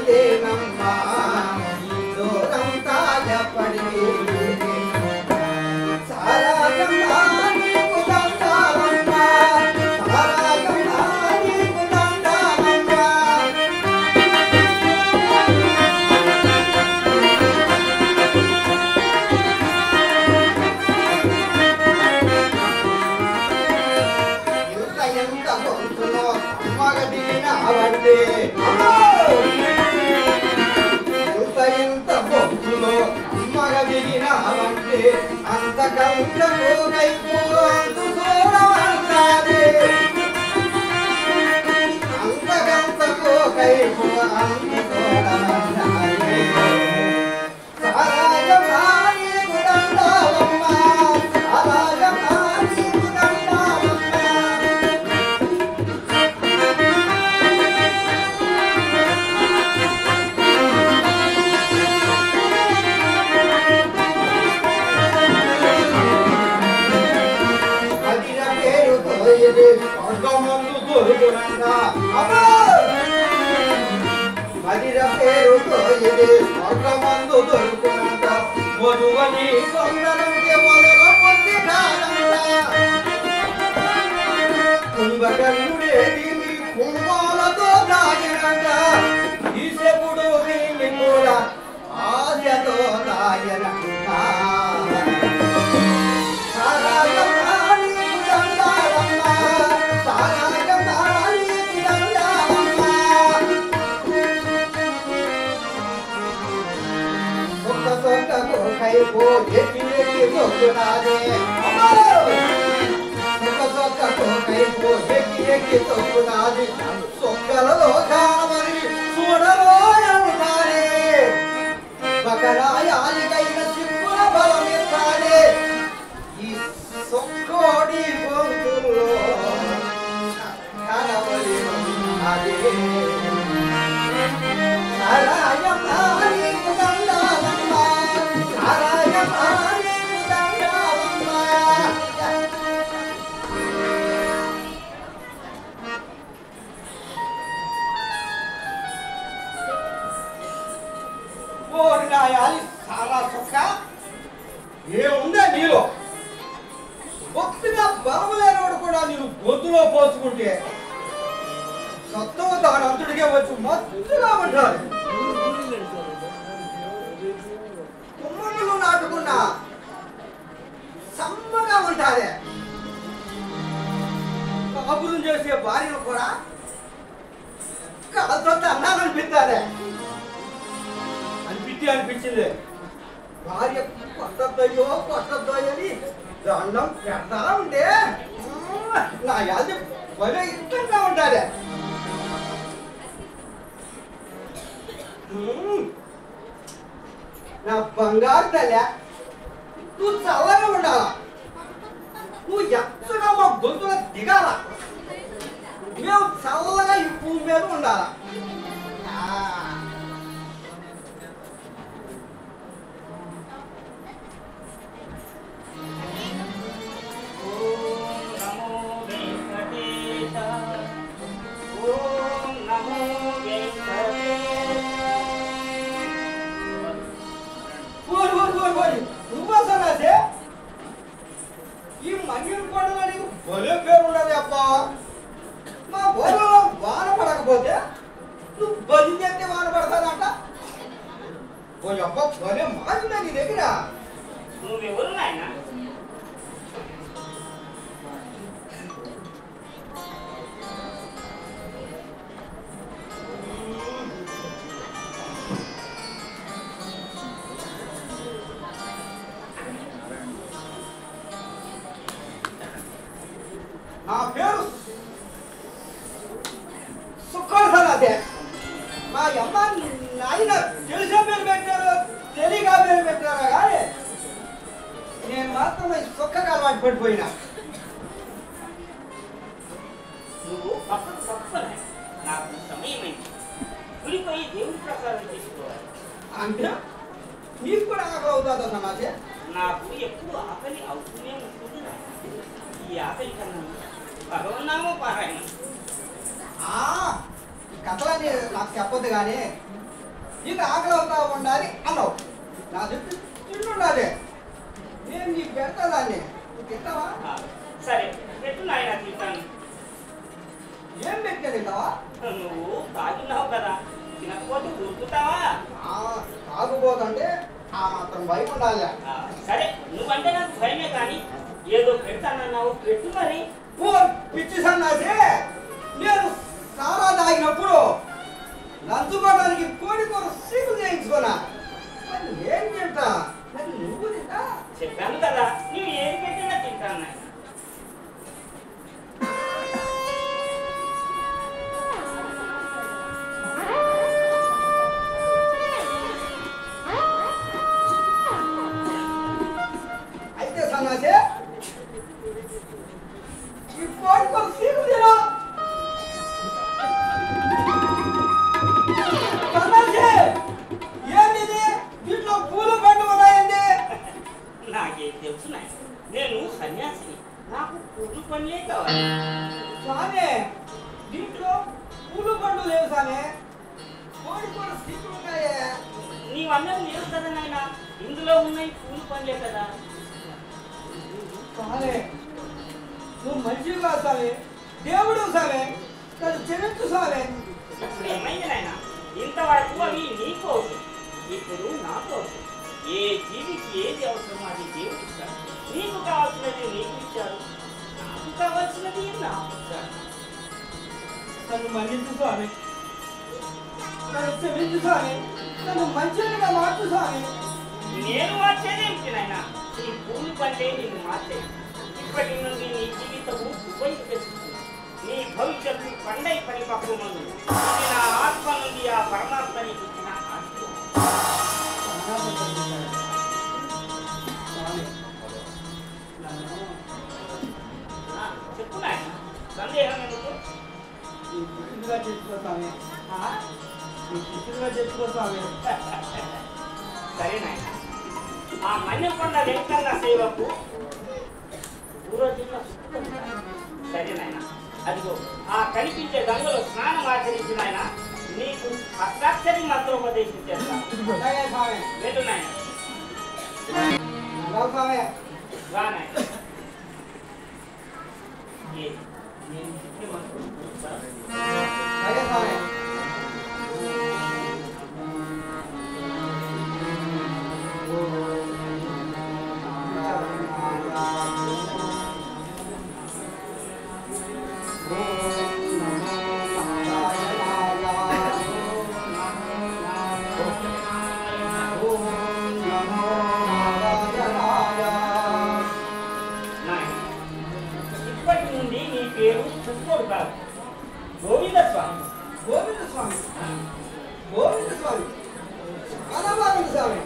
లేనమ్మా దూరం తాగపడి సారాగమ్మా నీకు దండాలమ్మా సారాగమ్మా నీకు దండాలమ్మా ఎంత పొందులో మగదీన అవండి ఎంత పొందులో మగదీన అవండి అంతకంతకు కైపు అందు చూడవంటాది అంతకంతకు కైపు అందు చూడవంటాది సారాగమ్మా నీకు దండాలమ్మా సారాగమ్మా నీకు దండాలమ్మా స్వర్గమందు దొరుకునంట మదిర పేరుతో ఇది స్వర్గమందు దొరుకునంట మధువని కొందరంటే మొదల పొంది కాదంట కుంభకర్ణుడేది కుంభాలతో దాగినంట ఈశపుడు దీన్ని కూడా ఆశతో దాగినంట కైపో ఎక్కి తొక్కునాదే కైపో ఎక్కి తొక్కునాది సొక్కలలో కావని చూడలో అవుతారే బకరాయానికైన సిప్పుల బలమిస్తాడే ఈ సొక్కోడి గొంతుల్లో కనవలి అదే సారాయమ్మా నీకు దండాలమ్మా సారాయమ్మా నీకు దండాలమ్మా ఓరి నాయాలి సారా సొక్క ఏముందా నీలో ఒక్కగా బలం లేనివాడు కూడా నేను గొంతులో పోసుకుంటే సత్తువ దాని అంతుడికే వచ్చి మత్తుగా ఉంటారు కుమ్మలు నాటుకున్నా సమ్మగా ఉంటారే కాపురం చేసే భార్యను కూడా కాలతో అన్నాననిపిస్తారే అనిపించింది భార్య కొట్టద్దయ్యో అని దండం పెడతా ఉంటే నా యాది భలే ఇష్టంగా ఉంటారే నా బంగారు తల్లి నువ్వు చల్లగా ఉండాలా నువ్వు ఎచ్చగా మా గొంతులో దిగాల మేము చల్లగా ఈ భూమి మీద ఉండాలా ఈ మంగిన కూడా నీకు భలే పేరు ఉండదు అబ్బా మా బోర్లో వాన పడకపోతే నువ్వు బలి చేస్తే వాన పడతాదంట ఓ అబ్బా భలే మారిందా నీ దగ్గర నువ్వెవరు నాయన నా పేరు సుఖాసనాదే మా అమ్మ నాయన తెలిసే పేరు పెట్టారు తెలియగా పేరు పెట్టారా కానీ నేను మాత్రమే సుఖగా అలవాటు పడిపోయినా నువ్వు పక్కన నాకు సమయమైంది గుడిపోయి దేవుడి ప్రసాదం తీసుకోవాలి అంటే నీకు కూడా ఆకలి అవుతుందా సమాజే నాకు ఎప్పుడు ఆకలి అవుతూనే ఉంటుంది ఈ ఆకలి కన్నా భగవన్నామో పారాయణం కథలని నాకు చెప్పొద్దు కానీ నీకు ఆకలి అవుతా ఉండాలి అన్నావు. నా చెప్పి తింటుండాలి. నేను నీకు పెడతా దాన్ని, నువ్వు తింటావా? సరే పెట్టు నాయన తింటాను. ఏం పెట్టా తింటావా? నువ్వు తాగినావు కదా, తినకపోతే ఊరుకుతావా? తాగుపోతుంటే ఆ మాత్రం భయం ఉండాలి. సరే నువ్వంటే నాకు భయమే కానీ ఏదో పెడతానన్నావు, పెట్టు మరి. పిచ్చి సన్నాసి, నేను సారా తాగినప్పుడు నంచుకోవడానికి కోడి కూర సీపు చేయించుకోనా? మరి నేను తింటా, మరి నువ్వు తింటా? చెప్పాను కదా నువ్వు ఏది పెట్టినా తింటాను నాయన. అయితే సన్నాసి ఈ కోడి కూర సీపు తినా. సన్నాసి ఏంటిది? దీంట్లో పూలు పండు ఉన్నాయండి. నాకేం తెలుసు నాయన, నేను సన్యాసిని, నాకు పూలు పనులే కావాలి. స్వామి దీంట్లో పూలు పండు లేవు స్వామి, కోడి కూర సీపులు ఉన్నాయే. నీవన్నది లేదు కదా నాయన, ఇందులో ఉన్నాయి పూలు పనులే కదా. స్వామి నువ్వు మంచివి కాదు స్వామి, దేవుడు స్వామి, నన్ను క్షమించు స్వామి. ఇప్పుడు ఏమైంది నాయన, ఇంతవరకు అవి నీకు అవుతుంది, ఇప్పుడు నాకు అవుతుంది. ఏ జీవికి ఏది అవసరమో అది దేవుడు ఇచ్చాడు. నీకు కావాల్సినది నీకు ఇచ్చారు, నాకు కావాల్సినది నాకు ఇచ్చారు. నన్ను మన్నించు స్వామి, నన్ను క్షమించు స్వామి, నన్ను మంచిగా మార్చు స్వామి. నేను మార్చేదేమిటి నాయన, నీ పూలు పంటే నిన్ను మార్చేది. ఇప్పటి నుండి నీ జీవితము ఉపయోగిస్తుంది, నీ భవిష్యత్తు పండై పరిపక్వమందు. ఇది నా ఆత్మ నుండి ఆ పరమాత్మ నీకు ఇచ్చిన ఆశీర్వాదం. చెప్పు నాయన, సందేహం ఎందుకు? శిష్యులుగా చేసుకో స్వామి, ఆ? శిష్యులుగా చేసుకో స్వామి. సరే నాయన, ఆ మన్యకొండ వెంకన్న సేవకు పూర్వజన్మ సుకృతం. సరే నాయన, అదిగో ఆ కనిపించే గంగలో స్నానం ఆచరించిన ఆయన నీకు అష్టాక్షరి మంత్రోపదేశం చేస్తాను. అలాగే స్వామి. వెళ్ళు నాయన. రావు స్వామి. రా నాయన. నేను చెప్పే మంత్రం అలాగే స్వామి. ఇప్పటి నుండి నీ పేరు చుక్కోడు కాదు, గోవింద స్వామి. గోవింద స్వామి, గోవింద స్వామి, చాలా బాగుంది స్వామి.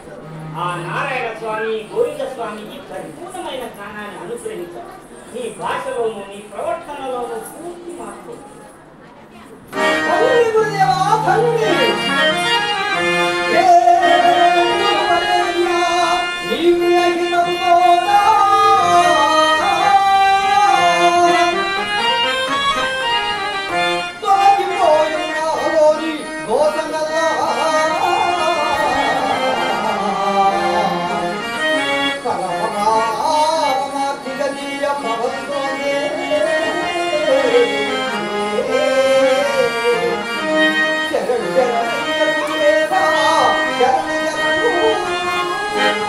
ఆ నారాయణ స్వామి గోవింద స్వామికి పరిపూర్ణమైన జ్ఞానాన్ని అనుగ్రహించారు. నీ భాషలోను నీ ప్రవర్తనలోను పూర్తి మార్పు. ధన్యుడి గురుదేవా, ధన్యుడి. నీవు అఖిలంలోనా తొలగిపోయినాలోని గోసంగల్లా పరమకారమార్థిగనీయ భవంతోనే శరణు శరణయ్య గురుదేవా, శరణు శరణు.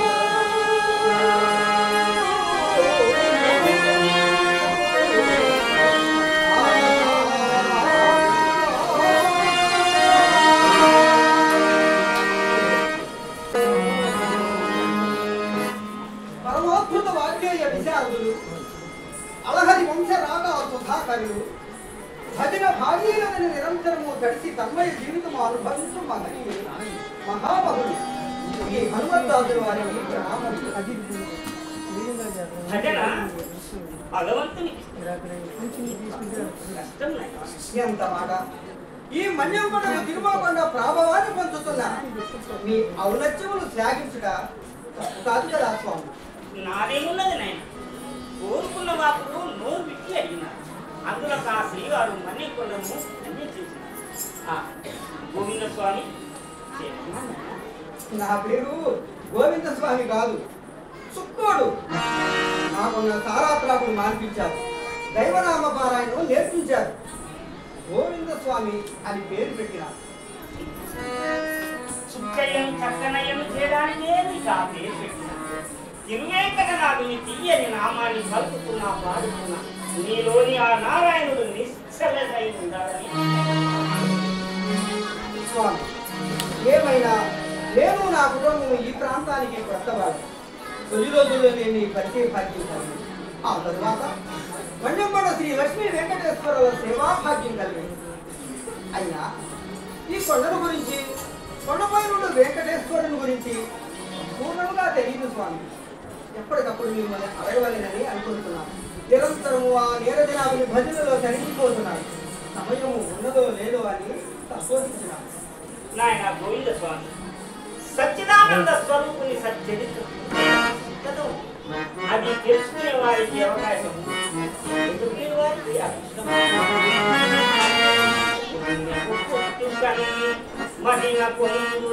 పరమోద్భుత వాగ్యేయ విశారదులు, అలహరి వంశ రాగా సుధాకరులు, భజన భాగీరథని నిరంతరము గడిచి తన్మయ జీవితము అనుభవించు మహనీయులు మహామహులు ఈ హనుమంతాదులు వారికి ప్రణామములు. భజన భగవంతునికి కష్టం నాయన. ఎంత మాట! ఈ మన్యంకొండను తిరుమలకొండ ప్రాభవాన్ని పొందుతున్న మీ ఔన్నత్యములు శ్లాఘించుట తప్పు కాదు కదా స్వామి. నాదేమున్నది నాయన, కోరుకున్న వాకులు నోరు విప్పి అడిగినారు. అందులో ఆ శ్రీవారు మన్యకొండను అన్ని చేసినారు. గోవింద స్వామి నా పేరు గోవింద స్వామి కాదు, సుక్కోడు. నాకున్న సారాత్రాకులు మార్పించారు, దైవనామ పారాయణం నేర్పించారు. గోవింద స్వామి అని పేరు పెట్టినారు. సుక్కయ్యను చక్కనయ్యను చేయడానికే నీకు ఆ పేరు పెట్టినా. తిరువేంకటనాథుని తీయని నామాన్ని పలుకుతున్నా పాడుతున్నా నీలోని ఆ నారాయణుడు నిశ్చలై ఉండాలని. స్వామి, ఏమైనా నేను నా కుటుంబం ఈ ప్రాంతానికి కొత్తవాడు. తొలి రోజుల్లో నేను పరిచయ భాగ్యం. ఆ తరువాత మన్యంకొండ శ్రీ లక్ష్మీ వెంకటేశ్వర సేవా భాగ్యం కలిగింది. అయినా ఈ కొండల గురించి, కొండపైనుడు వెంకటేశ్వరుని గురించి పూర్ణంగా తెలియదు స్వామి. ఎప్పటికప్పుడు మిమ్మల్ని అడగవలెనని అనుకుంటున్నాను. నిరంతరము ఆ నీరజనాభుని భజనలో తరిగిపోతున్నాను. సమయము ఉన్నదో లేదో అని సంశోధించినాను. నాయన గోవింద స్వామి, సచ్చిదానంద స్వరూపుని సచ్చరిత్ర అది తెలుసుకునే వారికి అవకాశం ఎదుర్కొనే వారికి అదృష్టం. మహిళ పొందు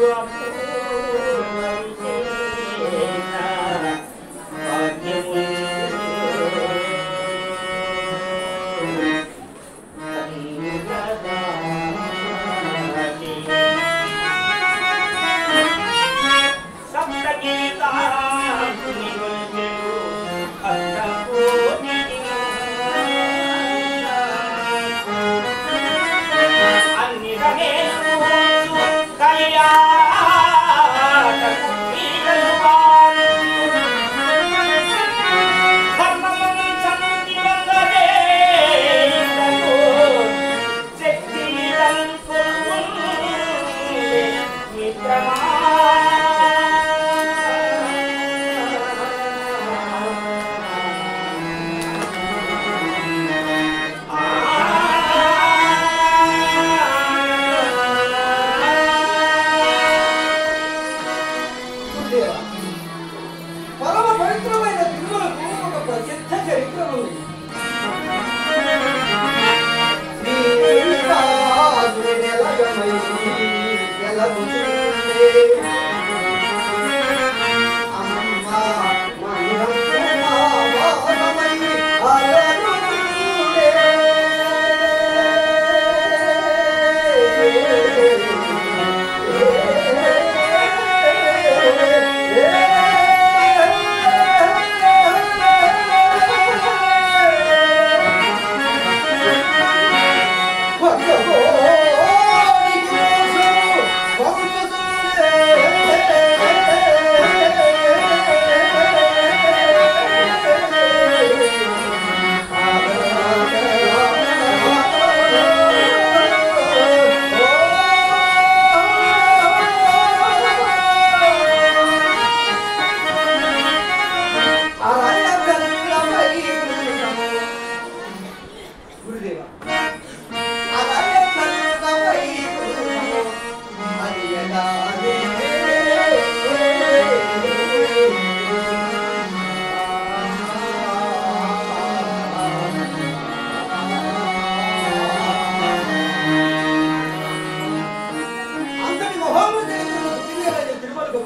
పరమ పవిత్రమైన తిరుమలకు ఒక ప్రసిద్ధ చరిత్ర ఉంది.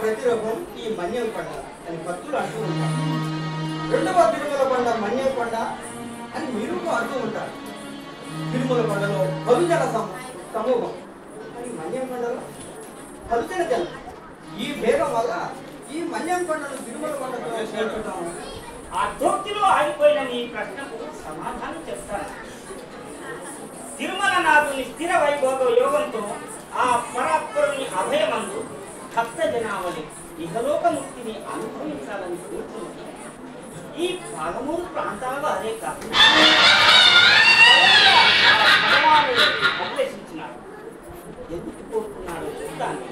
ప్రతిరూపం ఈ మన్యంకొండ అని భక్తులు అంటూ ఉంటారు. రెండవ తిరుమల కొండ మన్యంకొండ అని మీరు అంటూ ఉంటారు. తిరుమల కొండలో బహుజన సమూహం అని మన్యంకొండలో బహుజన జనం. ఈ భేదం వల్ల ఈ మన్యంకొండను తిరుమల కొండతో చేర్చుతాము. ఆ దోక్తిలో ఆగిపోయిన నీ ప్రశ్నకు సమాధానం చెప్తాను. తిరుమల నాథుని స్థిర వైభోగ యోగంతో ఆ పరాత్పరుని అభయమందు భక్త జనావళి ఇహలోక ముక్తిని అనుభవించాలని కోరుతున్నది. ఈ 13 ప్రాంతాల అదే కాకుండా భగవానుడు అభిలషించినాడు. ఎందుకు కోరుకున్నాడో చెప్తాను.